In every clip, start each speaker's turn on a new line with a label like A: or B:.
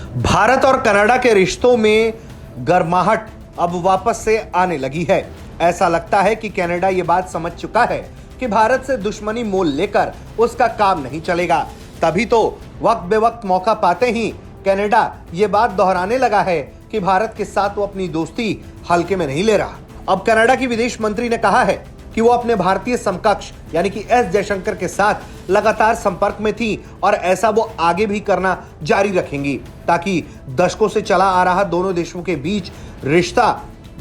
A: भारत और कनाडा के रिश्तों में गर्माहट अब वापस से आने लगी है। ऐसा लगता है कि कनाडा ये बात समझ चुका है कि भारत से दुश्मनी मोल लेकर उसका काम नहीं चलेगा। तभी तो वक्त बेवक्त मौका पाते ही कनाडा ये बात दोहराने लगा है कि भारत के साथ वो अपनी दोस्ती हल्के में नहीं ले रहा। अब कनाडा की विदेश मंत्री ने कहा है कि वो अपने भारतीय समकक्ष यानी कि एस जयशंकर के साथ लगातार संपर्क में थी और ऐसा वो आगे भी करना जारी रखेंगी ताकि दशकों से चला आ रहा दोनों देशों के बीच रिश्ता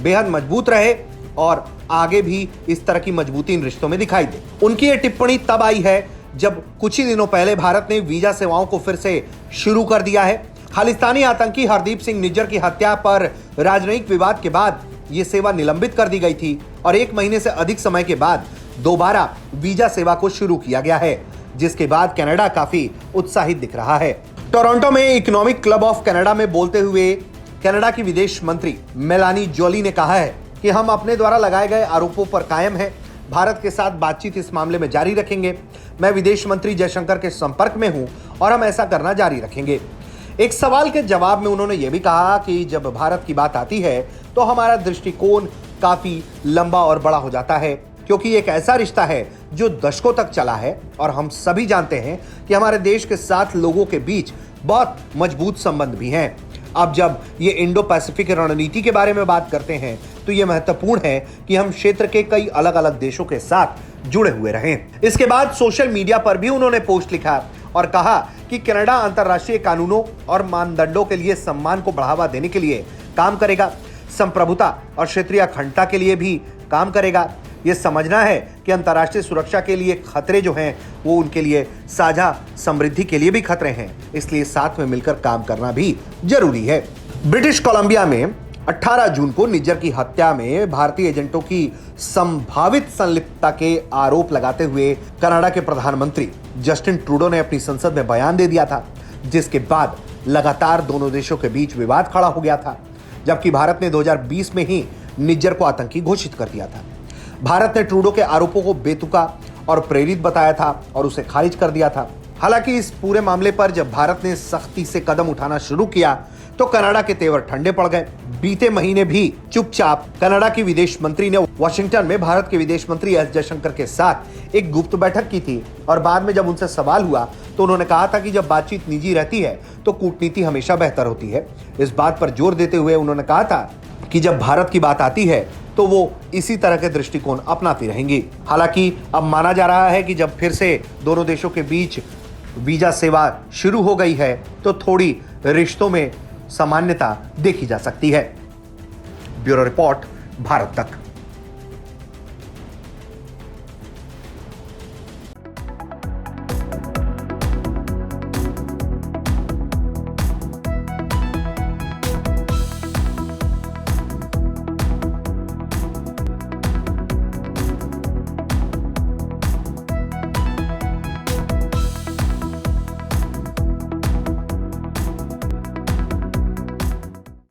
A: बेहद मजबूत रहे और आगे भी इस तरह की मजबूती इन रिश्तों में दिखाई दे। उनकी ये टिप्पणी तब आई है जब कुछ ही दिनों पहले भारत ने वीजा सेवाओं को फिर से शुरू कर दिया है। खालिस्तानी आतंकी हरदीप सिंह निज्जर की हत्या पर राजनयिक विवाद के बाद ये सेवा निलंबित कर दी गई थी और 1 महीने से अधिक समय के बाद दोबारा वीजा सेवा को शुरू किया गया है, जिसके बाद कनाडा काफी उत्साहित दिख रहा है। टोरंटो में इकोनॉमिक क्लब ऑफ कनाडा में बोलते हुए कनाडा की विदेश मंत्री मेलानी जोली ने कहा है कि हम अपने द्वारा लगाए गए आरोपों पर कायम हैं। भारत के साथ बातचीत इस मामले में जारी रखेंगे। मैं विदेश मंत्री जयशंकर के संपर्क में हूं और हम ऐसा करना जारी रखेंगे। एक सवाल के जवाब में उन्होंने यह भी कहा कि जब भारत की बात आती है तो हमारा दृष्टिकोण काफी लंबा और बड़ा हो जाता है, क्योंकि एक ऐसा रिश्ता है जो दशकों तक चला है और हम सभी जानते हैं कि हमारे देश के साथ लोगों के बीच बहुत मजबूत संबंध भी हैं। अब जब ये इंडो पैसिफिक रणनीति के बारे में बात करते हैं तो ये महत्वपूर्ण है कि हम क्षेत्र के कई अलग अलग देशों के साथ जुड़े हुए रहें। इसके बाद सोशल मीडिया पर भी उन्होंने पोस्ट लिखा और कहा कि कनाडा अंतर्राष्ट्रीय कानूनों और मानदंडों के लिए सम्मान को बढ़ावा देने के लिए काम करेगा, संप्रभुता और क्षेत्रीय अखंडता के लिए भी काम करेगा। ये समझना है कि अंतर्राष्ट्रीय सुरक्षा के लिए खतरे जो हैं वो उनके लिए साझा समृद्धि के लिए भी खतरे हैं, इसलिए साथ में मिलकर काम करना भी जरूरी है। ब्रिटिश कोलंबिया में 18 जून को निज्जर की हत्या में भारतीय एजेंटों की संभावित संलिप्तता के आरोप लगाते हुए कनाडा के प्रधानमंत्री जस्टिन ट्रूडो ने अपनी संसद में बयान दे दिया था, जिसके बाद लगातार दोनों देशों के बीच विवाद खड़ा हो गया था, जबकि भारत ने 2020 में ही निज्जर को आतंकी घोषित कर दिया था। भारत ने ट्रूडो के आरोपों को बेतुका और प्रेरित बताया था और उसे खारिज कर दिया था। हालांकि इस पूरे मामले पर जब भारत ने सख्ती से कदम उठाना शुरू किया तो कनाडा के तेवर ठंडे पड़ गए। बीते महीने भी चुपचाप कनाडा की विदेश मंत्री ने वॉशिंगटन में भारत के विदेश मंत्री एस जयशंकर के साथ एक गुप्त बैठक की थी और बाद में जब उनसे सवाल हुआ तो उन्होंने कहा था कि जब बातचीत निजी रहती है तो कूटनीति हमेशा बेहतर होती है। इस बात पर जोर देते हुए उन्होंने कहा था कि जब भारत की बात आती है तो वो इसी तरह के दृष्टिकोण अपनाती रहेंगी। हालांकि अब माना जा रहा है कि जब फिर से दोनों देशों के बीच वीजा सेवा शुरू हो गई है तो थोड़ी रिश्तों में सामान्यता देखी जा सकती है। ब्यूरो रिपोर्ट, भारत तक।